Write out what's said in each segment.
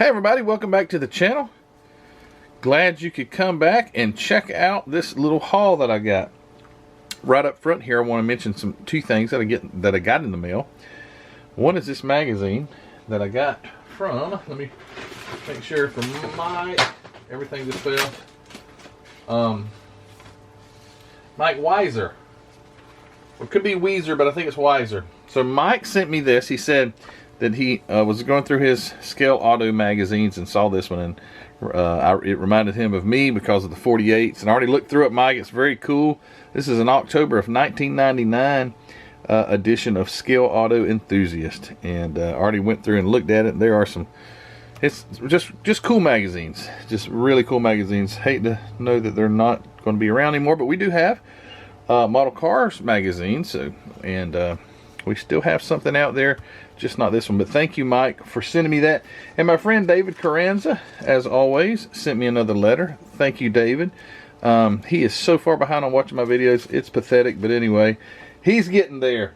Hey everybody, welcome back to the channel. Glad you could come back and check out this little haul that I got. Right up front here, I want to mention two things that I got in the mail. One is this magazine that I got from, let me make sure, from everything just fell. Mike Weiser. It could be Weezer, but I think it's Weiser. So Mike sent me this. He said that he was going through his Scale Auto magazines and saw this one, and it reminded him of me because of the 48s. And I already looked through it, Mike. It's very cool. This is an October of 1999 edition of Scale Auto Enthusiast, and I already went through and looked at it. And there are some, it's just cool magazines, just really cool magazines. Hate to know that they're not going to be around anymore, but we do have model cars magazines, and we still have something out there, just not this one. But thank you, Mike, for sending me that. And my friend David Carranza, as always, sent me another letter. Thank you, David. He is so far behind on watching my videos, it's pathetic. But anyway, he's getting there.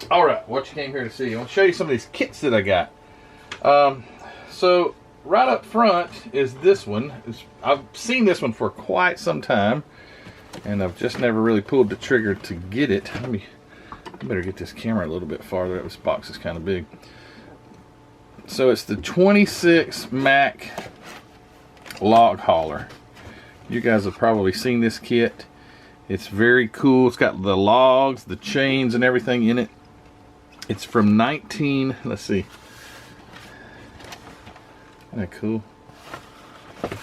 All right, what you came here to see. I want to show you some of these kits that I got. So right up front is this one. I've seen this one for quite some time, and I've just never really pulled the trigger to get it. I better get this camera a little bit farther. This box is kind of big. So it's the 26 Mack log hauler. You guys have probably seen this kit. It's very cool. It's got the logs, the chains, and everything in it. It's from let's see. Isn't that cool?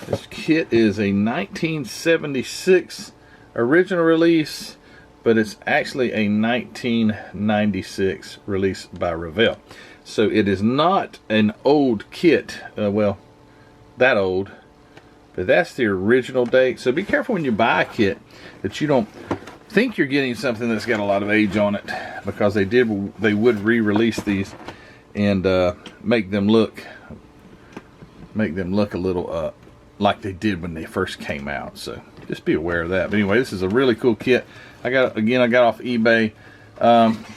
This kit is a 1976 original release, but it's actually a 1996 release by Revell. So it is not an old kit, well, that old, but that's the original date. So be careful when you buy a kit that you don't think you're getting something that's got a lot of age on it, because they would re-release these and make them look a little like they did when they first came out. So just be aware of that. But anyway, this is a really cool kit. I got off eBay.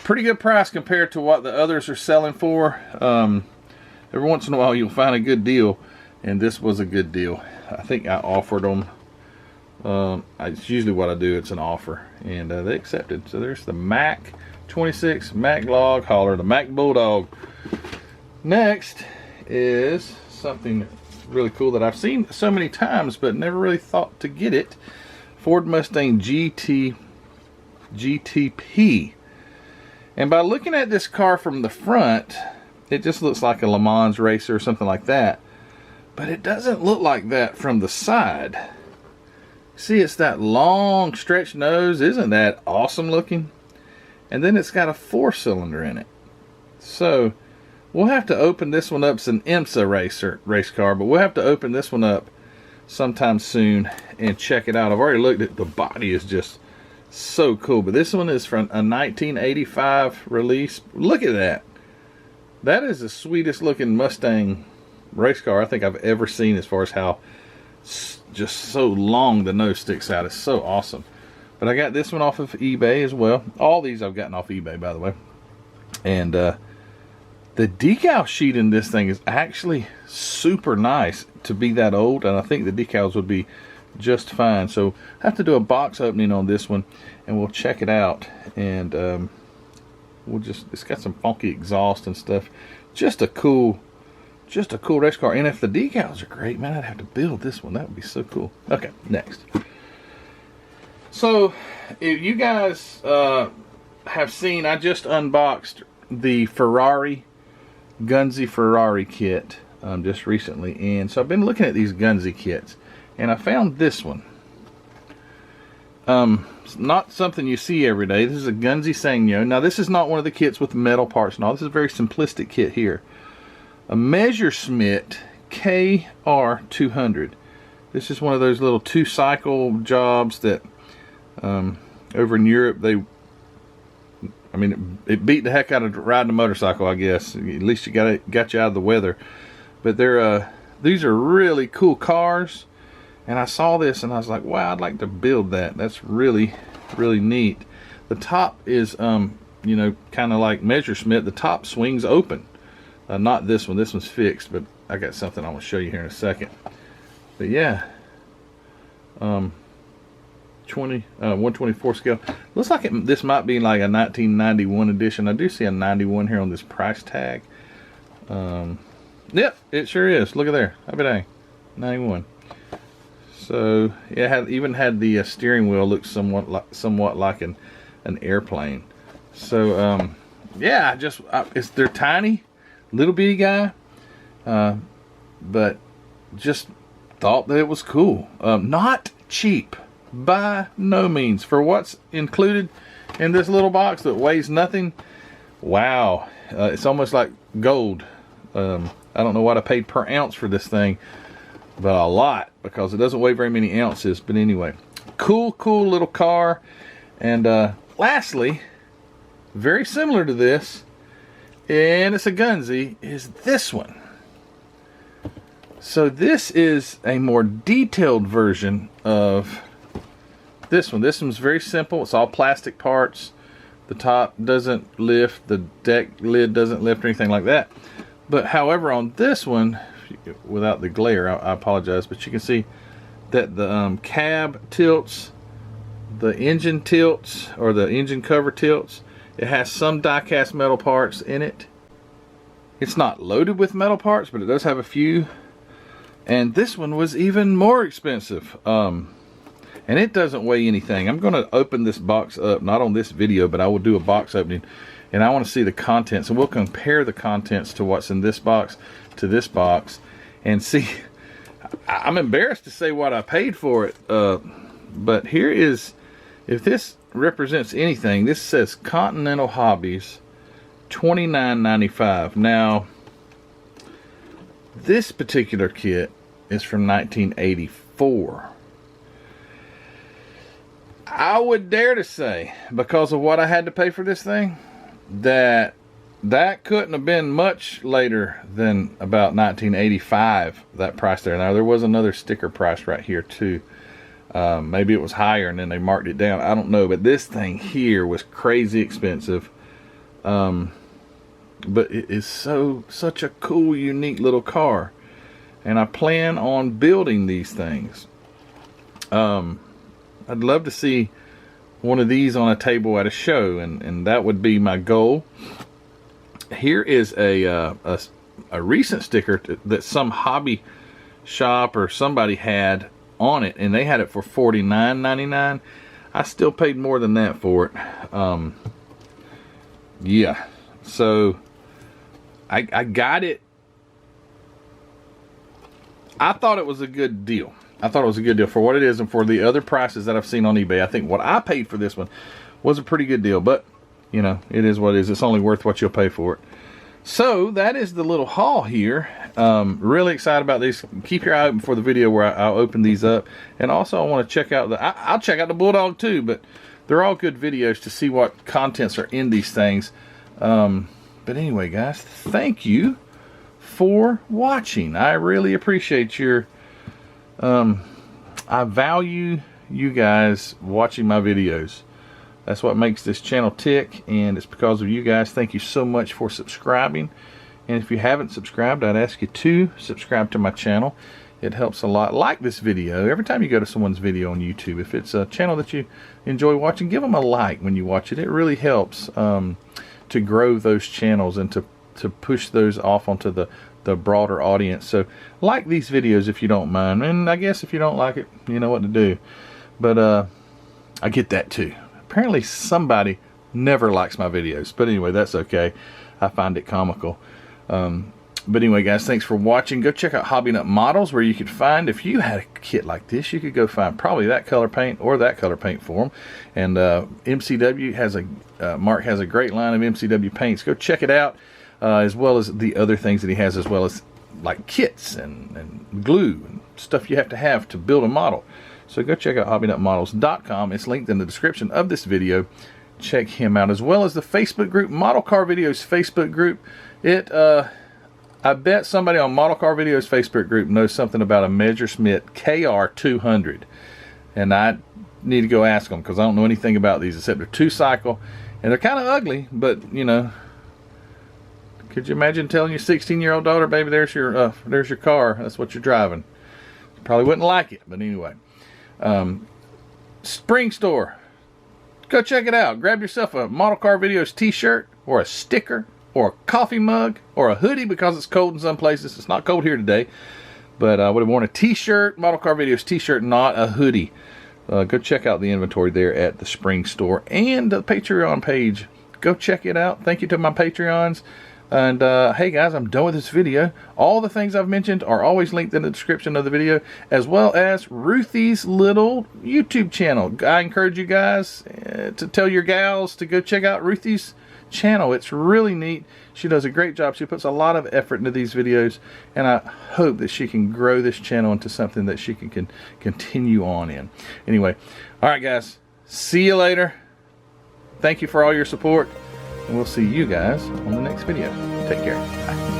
Pretty good price compared to what the others are selling for. Every once in a while you'll find a good deal, and this was a good deal. I think I offered them. It's usually what I do. It's an offer, and they accepted. So there's the Mack 26 Mack log hauler, the Mack Bulldog. Next is something really cool that I've seen so many times but never really thought to get it. Ford Mustang GTP. And by looking at this car from the front, it just looks like a Le Mans racer or something like that, but it doesn't look like that from the side. See, it's that long stretched nose. Isn't that awesome looking? And then it's got a 4-cylinder in it. So we'll have to open this one up. It's an IMSA race car, but we'll have to open this one up sometime soon and check it out. I've already looked at the body, is just so cool. But this one is from a 1985 release. Look at that. That is the sweetest looking Mustang race car I think I've ever seen, as far as how just so long the nose sticks out. It's so awesome. But I got this one off of eBay as well. All these I've gotten off eBay, by the way. And the decal sheet in this thing is actually super nice to be that old, and I think the decals would be just fine. So I have to do a box opening on this one, and we'll check it out. And it's got some funky exhaust and stuff. Just a cool race car. And if the decals are great, man, I'd have to build this one. That would be so cool. Okay, next. So if you guys have seen, I just unboxed the Gunzi Ferrari kit just recently, and so I've been looking at these Gunzi kits, and I found this one. It's not something you see every day. This is a Gunzi Sangyo. Now this is not one of the kits with metal parts and all. This is a very simplistic kit here. A Messerschmitt KR200. This is one of those little 2-cycle jobs that over in Europe it beat the heck out of riding a motorcycle, I guess. At least you got you out of the weather. But these are really cool cars, and I saw this and I was like, wow, I'd like to build that. That's really, really neat. The top is kind of like Messerschmitt. The top swings open. Not this one. This one's fixed, but I got something I want to show you here in a second. But yeah, 124 scale. Looks like this might be like a 1991 edition. I do see a 91 here on this price tag. Yep, it sure is. Look at there. Happy day. 91. So yeah, even had the steering wheel look somewhat like an airplane. So yeah, they're tiny, little bitty guy, but just thought that it was cool. Not cheap by no means for what's included in this little box that weighs nothing. Wow, it's almost like gold. I don't know what I paid per ounce for this thing, but a lot, because it doesn't weigh very many ounces. But anyway, cool little car. And lastly, very similar to this, and it's a gunzy, is this one. So this is a more detailed version of this one. This one's very simple. It's all plastic parts. The top doesn't lift, the deck lid doesn't lift or anything like that. But however, on this one, without the glare, I apologize, but you can see that the cab tilts, the engine tilts, or the engine cover tilts. It has some die-cast metal parts in it. It's not loaded with metal parts, but it does have a few. And this one was even more expensive. And it doesn't weigh anything. I'm going to open this box up, not on this video, but I will do a box opening. And I want to see the contents. And we'll compare the contents to what's in this box to this box. And see, I'm embarrassed to say what I paid for it. But here is, if this represents anything, this says Continental Hobbies, $29.95. Now, this particular kit is from 1984. I would dare to say, because of what I had to pay for this thing, that couldn't have been much later than about 1985, that price there. Now, there was another sticker price right here too. Maybe it was higher and then they marked it down. I don't know, but this thing here was crazy expensive. But it is such a cool, unique little car. And I plan on building these things. I'd love to see one of these on a table at a show, and that would be my goal. Here is a recent sticker that some hobby shop or somebody had on it, and they had it for $49.99. I still paid more than that for it. Yeah, so I got it. I thought it was a good deal. I thought it was a good deal for what it is and for the other prices that I've seen on eBay. I think what I paid for this one was a pretty good deal, but you know, it is what it is. It's only worth what you'll pay for it. So that is the little haul here. Really excited about these. Keep your eye open for the video where I'll open these up. And also I want to check out I'll check out the Bulldog too, but they're all good videos to see what contents are in these things. But anyway, guys, thank you for watching. I really appreciate your I value you guys watching my videos. That's what makes this channel tick, and it's because of you guys. Thank you so much for subscribing. And if you haven't subscribed, I'd ask you to subscribe to my channel. It helps a lot. Like this video. Every time you go to someone's video on YouTube, if it's a channel that you enjoy watching, give them a like when you watch it. It really helps to grow those channels and to push those off onto the broader audience. So like these videos if you don't mind, and I guess if you don't like it, you know what to do. But I get that too. Apparently somebody never likes my videos, but anyway, that's okay. I find it comical. But anyway, guys, thanks for watching. Go check out Hobby Nut Models, where you could find, if you had a kit like this, you could go find probably that color paint or that color paint for them. And MCW has Mark has a great line of MCW paints. Go check it out, as well as the other things that he has, as well as like kits and glue and stuff you have to build a model. So go check out hobbynutmodels.com. It's linked in the description of this video. Check him out, as well as the Facebook group, Model Car Videos Facebook group. I bet somebody on Model Car Videos Facebook group knows something about a Messerschmitt KR200. And I need to go ask them, because I don't know anything about these except they're 2-cycle. And they're kind of ugly, but, you know, Could you imagine telling your 16-year-old daughter, baby, there's your car. That's what you're driving. You probably wouldn't like it, but anyway. Spring Store. Go check it out. Grab yourself a Model Car Videos t-shirt or a sticker or a coffee mug or a hoodie because it's cold in some places. It's not cold here today. But I would have worn a t-shirt, Model Car Videos t-shirt, not a hoodie. Go check out the inventory there at the Spring Store and the Patreon page. Go check it out. Thank you to my Patreons. And hey guys, I'm done with this video. All the things I've mentioned are always linked in the description of the video, as well as Ruthie's little YouTube channel. I encourage you guys to tell your gals to go check out Ruthie's channel. It's really neat. She does a great job. She puts a lot of effort into these videos, and I hope that she can grow this channel into something that she can continue on in. Anyway, all right guys, see you later. Thank you for all your support. And we'll see you guys on the next video. Take care. Bye.